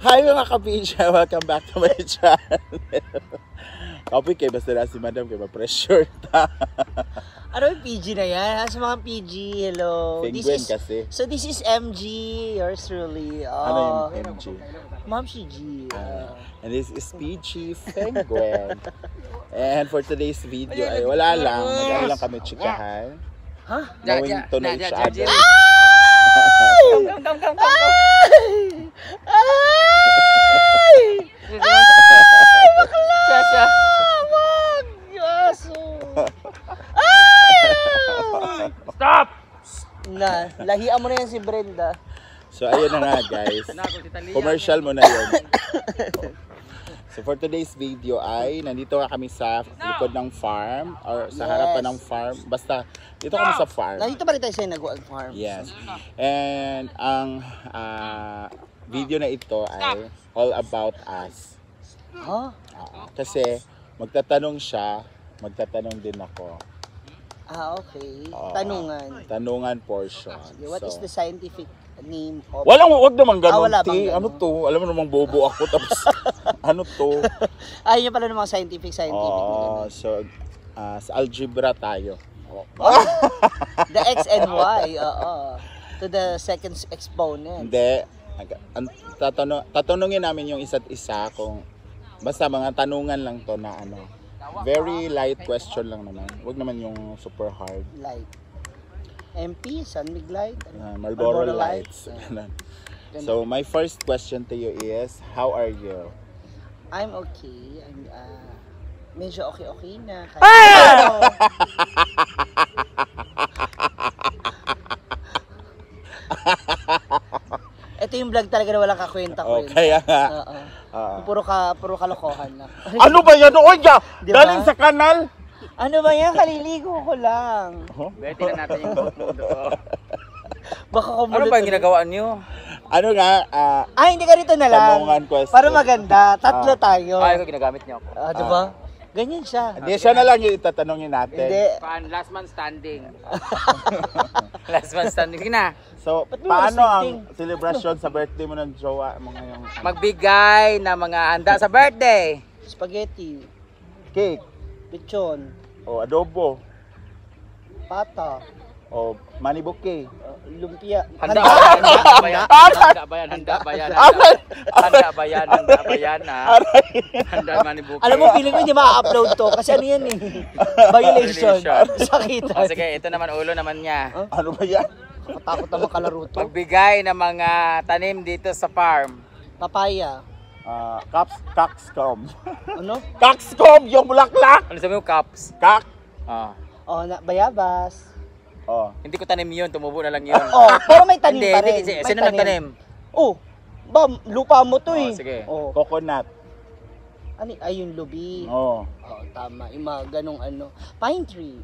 Hi mga kabisya! Welcome back to my channel. Kapit kayo basta na si madam kayo ma-pressure ta. Ano yung PG na yan? Sa mga PG, hello. Penguin kasi. So this is MG, yours truly. Ano yung MG? Ma'am si G. And this is PG Penguin. And for today's video ay wala lang. Mag-ano lang kami chikahan. Huh? Knowing to know each other. Come. Bakla! Wag! Yaso! Stop! Lahian mo na yan si Brenda. So ayun na nga guys. Commercial mo na yun. So for today's video ay nandito kami sa likod ng farm or sa harapan ng farm. Basta dito kami sa farm. Nandito pa rin tayo sa Naguan Farm. Yes. And ang video na ito ay all about us. Huh? Kasi magtatanong siya, magtatanong din ako. Okay. Tanungan. Tanungan portion. What is the scientific name of... Wag naman ganun, wala ti. bang Ano to? Alam mo namang bobo ako tapos ano to? Ayun pala ng mga scientific na ganun. So sa algebra tayo. The X and Y, to the second exponent. Hindi. Tatanungin namin yung isa't isa kung basta mga tanungan lang to na ano. Very light question lang naman. Wag naman yung super hard. Light. MP, San Mig Light. Marlboro Lights. So my first question to you is, how are you? I'm okay. I'm medyo okay na. Ito yung vlog talaga na walang kakwenta ko. Kaya nga. Puro kalokohan lang. Ano ba yan? Oy, Diba? galing sa kanal. Ano ba yan? Kaliligo ko lang. Beti na natin yung mundo. Baka kumulot. Ano ba yung ginagawa niyo? Ano nga? Hindi ka rito na lang. Tanungan question. Para maganda. Tatlo tayo. Ay, ko ginagamit niyo ako. Diba? Ganyan siya. Hindi, siya na lang yung itatanungin natin. Hindi. Last man standing. Last man standing. Sige na. So, Ba't mo paano restricting? ang celebration sa birthday mo ng jowa mo ngayong Magbigay ng mga handa sa birthday. Spaghetti. cake Lechon. o adobo Pata. o manibuke? Lumpia. Handa ba yan? Handa ba yan? Handa ba yan? Handa ba yan? Handa ba yan? Handa ba yan? Handa manibuki. Alam mo, feeling ko hindi ma-upload to. Kasi ano yan eh. Violation. Sakitan. Sige, ito naman ulo naman niya. Ano ba yan? Katakot naman kalaro to. Magbigay ng mga tanim dito sa farm. Papaya. Coxcomb. Ano? Coxcomb, yung bulaklak! Ano sabi mo, Caps? Kak! Bayabas. Hindi ko tanim yun, tumubo na lang yun. Pero may tanim pa rin. Hindi, May sino nagtanim? Lupa mo to eh. Sige. Coconut. Yung lubi. Tama. Yung mga ganong pine tree.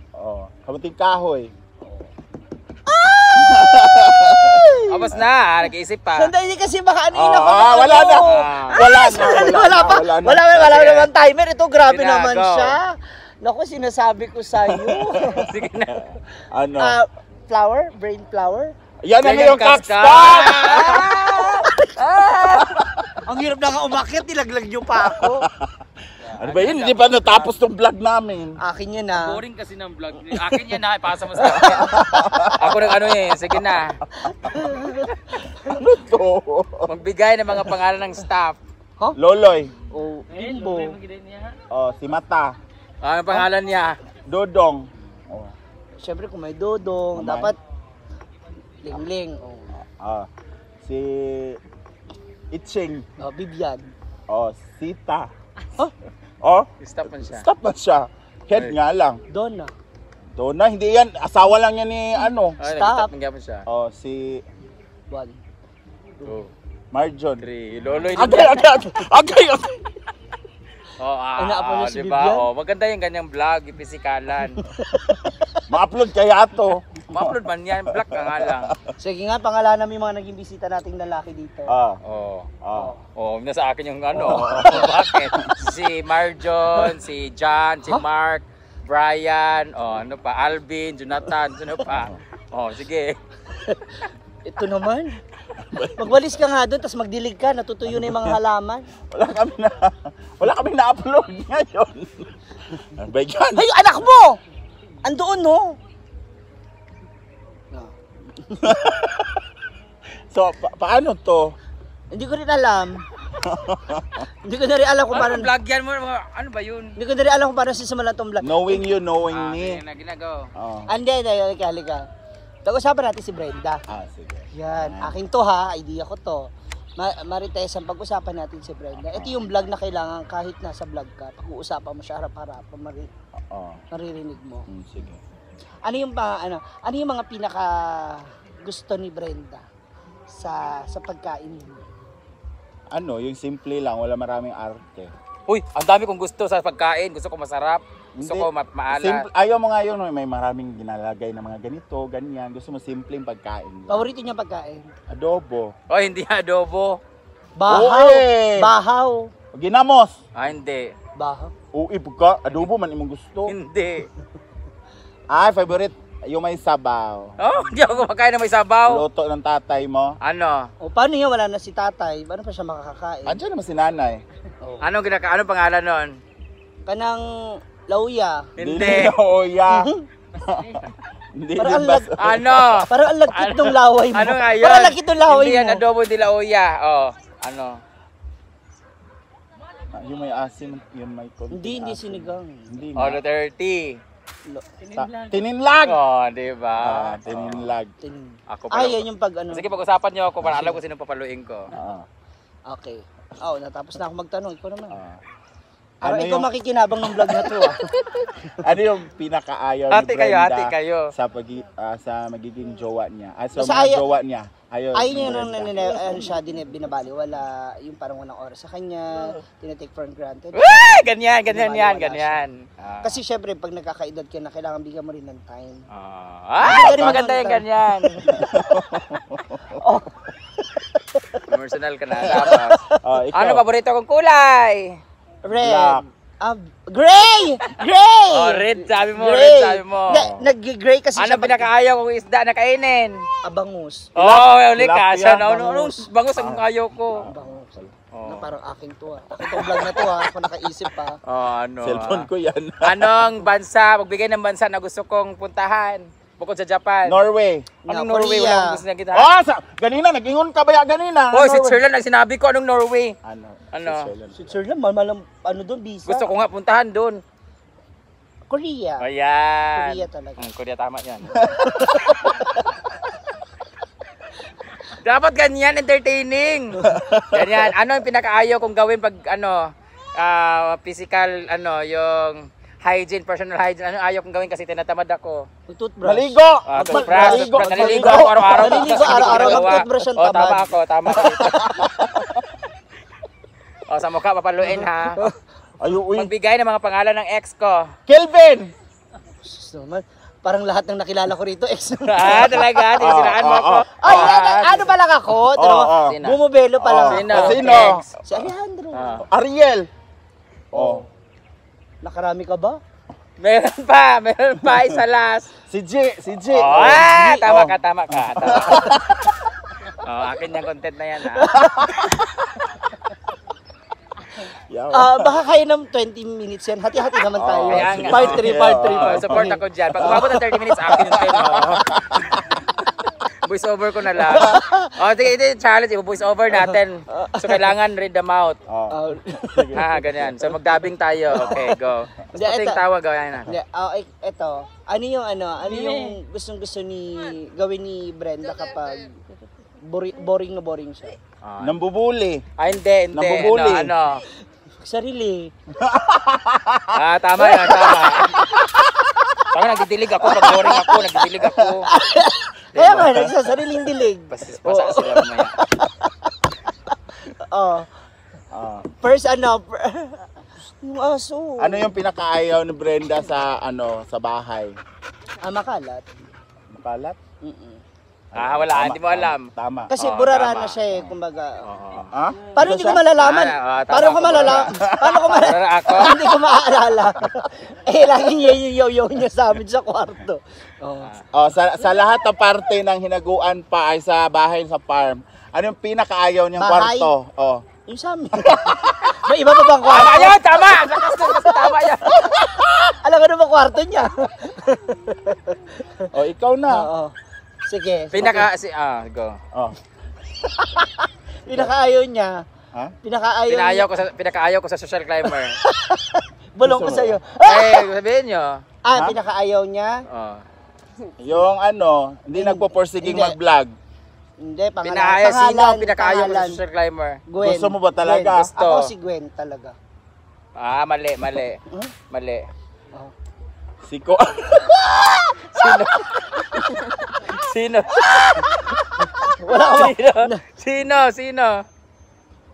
Kamuting kahoy. Tapos na, nag-iisip pa. Sandali kasi baka yun ako. Wala na. Wala naman timer. Ito grabe Sige na, naman go. siya. Naku, sinasabi ko sa'yo. Sige na. Ano? Flower? Brain flower? Yan na Yan yung yung coxcomb! Ang hirap na nga umakyat, nilaglag niyo pa ako. Ano ba yun? Hindi pa natapos tong vlog namin. Akin yun na. Boring kasi ng vlog. Akin yan na, ipasa mo sa akin. Ako nang sige na. Ano to? Magbigay ng mga pangalan ng staff. Loloy. Bimbo. Si Mata. Ang pangalan niya. Dodong. Siyempre kung may dodong, Mamay. dapat lingling. Si Itching. Bibyan. Sita. Stop man siya. Stop na siya. Head nga lang. Donna. Donna, hindi yan. Asawa lang yan ni ano. Stop. Stop. Stop siya. Si 1. 2, Marjon. 3. Loloy din Agay. Ano si diba? Vivian? Maganda yung ganyang vlog, ipisikalan. Ma-upload kaya to. Ma-upload man yan, vlog ka nga lang. Sige nga, pangalanan mo yung mga naging bisita nating lalaki dito. Nasa akin yung bakit? Si Marjon, si John, si Mark, Brian, Alvin, Jonathan, sino pa? Sige. Ito naman. Magwalis ka nga doon, tapos magdilig ka, natutuyo na yung mga halaman. Wala kami na-upload ngayon. Ano ba yan? Ay, anak mo! Andoon, no? So, paano to? Hindi ko rin alam. Hindi ko na rin alam kung paano. Vlog yan mo, ano ba yun? Hindi ko na rin alam kung paano sisimulan tong vlog. Knowing you, knowing me. Ginagawa. Oh. Hindi, halika. Pag-usapan natin si Brenda. Sige. Yan, akin to ha, idea ko to. Marites, ang pag-usapan natin si Brenda. Ito yung vlog na kailangan kahit nasa vlog ka, pag-uusapan mo siya harap-harap, maririnig mo. Sige. Ano yung mga pinaka gusto ni Brenda sa pagkain mo? Ano, yung simple lang, wala maraming arte. Uy, ang dami kong gusto sa pagkain. Gusto ko masarap. Gusto ko maala. Simple, ayaw mo nga yun, may maraming ginalagay na mga ganito, ganyan. Gusto mo simpleng pagkain. Paborito niya pagkain? Adobo. Oh, hindi adobo. Bahaw. Uy! Bahaw. Ginamos. Hindi. Bahaw. Uy, pagka, adobo man imong gusto. Hindi. Ay, favorite, yung may sabaw. Oh, hindi ako kumakain na may sabaw. Luto ng tatay mo. Ano? O paano yan? Wala na si tatay. Paano pa siya makakakain? Andiyan naman si nanay. Anong anong pangalan nun? Kanang lauya. Hindi. Oya. Hindi Parang din ang bas. Ano? Parang ang lagkit ng laway mo. Ano nga yun? Parang lagkit ng laway Hindi yan mo. adobo de la olla. Oh, ano? Yung may asin, yung may konti. Hindi asin. sinigang. Hindi Oh, na. 30. Tininlag. Oh, di ba? Tininlag. Ako pa. Ay, yan yung pag ano. Sige, pag-usapan niyo ako para alam ko sino papaluin ko. Okay. Oh, natapos na ako magtanong. Ikaw naman. Ano Parang ikaw yung, makikinabang ng vlog na to ah. ano yung pinakaayaw Hati ni kayo, Brenda hati kayo. sa magiging jowa niya? Sa Basta mga jowa niya. Ayun ni yung Brenda. ano siya, binabaliwala. Yung parang walang oras sa kanya. Tinatake for granted. Uy! Ganyan yan, ganyan. Kasi syempre, pag nagkakaedad ka na, kailangan bigyan mo rin ng time. Ay, maganda yung ganyan. Personal ka na. Tapos, Ikaw. ano paborito kong kulay? Red. Black. Gray! Gray! Oh, red sabi mo, Gray. red sabi mo. Nag-gray kasi Ano pinakaayaw kong isda na kainin? Abangus. Oh, uli Tilapia, kasya. Anong bangus. bangus ang ayaw ko? Abangus. Oh. Na parang aking to ah. Aking tong vlog na to ah. Ako nakaisip pa. Oh, ano? Cellphone ko yan. Anong bansa, magbigay ng bansa na gusto kong puntahan? Bukod sa Japan. Norway. Anong Na, Norway? Korea. Wala akong gusto na kita. Ganina, nag-ingon ka ba ya ganina? Oh, si Switzerland ang sinabi ko. Anong Norway? Ano? Ano? Switzerland. Switzerland, malam ano doon, visa. Gusto ko nga puntahan doon. Korea. Ayan. Korea talaga. Korea tama yan. Dapat ganyan, entertaining. Ganyan. Ano yung pinakaayaw kong gawin pag physical, yung hygiene, personal hygiene. Ano ayaw kong gawin kasi tinatamad ako. Toothbrush. Maligo! Toothbrush. Naliligo ako araw-araw. Naliligo araw-araw. Mag-toothbrush ang Oh, tamad. tama ako. Oh, sa mukha papaluin ha. Uy. Magbigay ng mga pangalan ng ex ko. Kelvin! So, parang lahat ng nakilala ko rito ex. Talaga? Tinasiraan mo ako? Ay, ano pa lang ako? Sino? Bumubelo pa lang. Sino? Sino? Ex. Si Alejandro. Ariel! Nakarami ka ba? Meron pa, isa last. Si J. Tama ka. Akin yung content na yan ha. Baka kaya ng 20 minutes yan. Hati-hati naman tayo. Ayan nga. Part 3. Support ako dyan. Pag umabot ng 30 minutes, akin yung 10. Voice over ko na lang. Ito yung challenge. Voice over natin. So, kailangan read the mouth. Ganyan. So, magdabing tayo. Okay, go. Tapos pati yung tawag, gawin na. Ito. Ano yung gustong-gusto gawin ni Brenda kapag boring na boring siya? Nambubuli. Hindi. Nambubuli. Ano? Sarili. Tama yan, tama. Tama, nagdidilig ako. Pag boring ako, nagdidilig ako. Kaya nga, nagsasariling dilig. Pasa sila mamaya. First, yung aso. Ano yung pinakaayaw ni Brenda sa bahay? Makalat. Makalat? Wala, hindi mo alam. Tama. Kasi Oo, burara tama. na siya eh, kumbaga. Ha? Paano hindi ko malalaman? Paano ko malalaman? Paano ko malalaman? Burara ako? Hindi ko maaalala. Laging yayo niya sa amin sa kwarto. Sa lahat ng parte ng hinaguan pa ay sa bahay sa farm, ano yung pinakaayaw niyang Bahay? kwarto? Yung sa amin. May iba pa bang kwarto? Tama yun, tama! Tama yan. Alam ko na ba kwarto niya? Ikaw na. Oo. Sige. Go. Pinakaayaw niya. Ha? Pinakaayaw ko sa social climber. Bulong ko sa'yo. Sabihin nyo. Pinakaayaw niya. Yung hindi nagpo-porsiging Hindi. mag-vlog. Hindi, Sino ang pinakaayaw ko sa social climber? Gwen. Gusto mo ba talaga? Gwen. Gusto. Ako si Gwen talaga. Mali. Mali. Siko. Sino? Wala ka ba? Sino?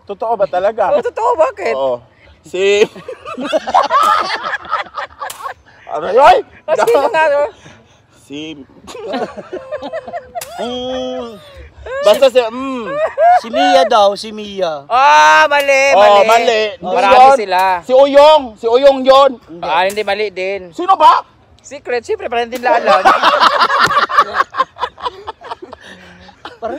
Totoo ba talaga? Totoo, bakit? Oo. Si... Aray! Sino nga to? Si... Basta si... Si Mia daw, si Mia. Mali. Mali. Marami Yun. sila. Si Uyong yon. Hindi mali din. Sino ba? Secret, siyempre, parang din lalang. Parang